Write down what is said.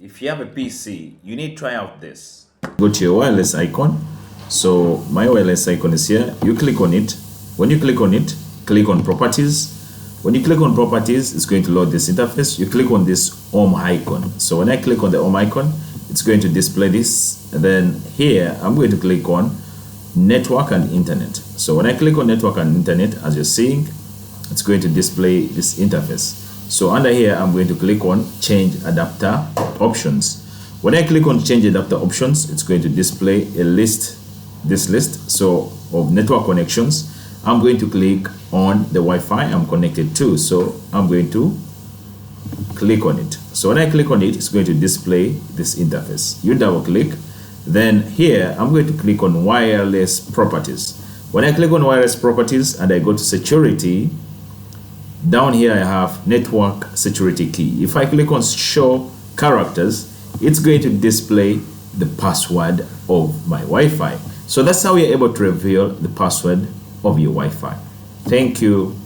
If you have a PC, you need to try out this. Go to your wireless icon. So my wireless icon is here. You click on it. When you click on it, click on properties. When you click on properties, it's going to load this interface. You click on this home icon. So when I click on the home icon, it's going to display this. And then here, I'm going to click on network and internet. So when I click on network and internet, as you're seeing, it's going to display this interface. So under here, I'm going to click on change adapter options. When I click on change adapter options, it's going to display a list, this list, so of network connections. I'm going to click on the Wi-Fi I'm connected to. So I'm going to click on it. So when I click on it, it's going to display this interface. You double click. Then here, I'm going to click on wireless properties. When I click on wireless properties and I go to security, down here I have network security key. If I click on show characters, it's going to display the password of my Wi-Fi. So that's how you're able to reveal the password of your Wi-Fi. Thank you.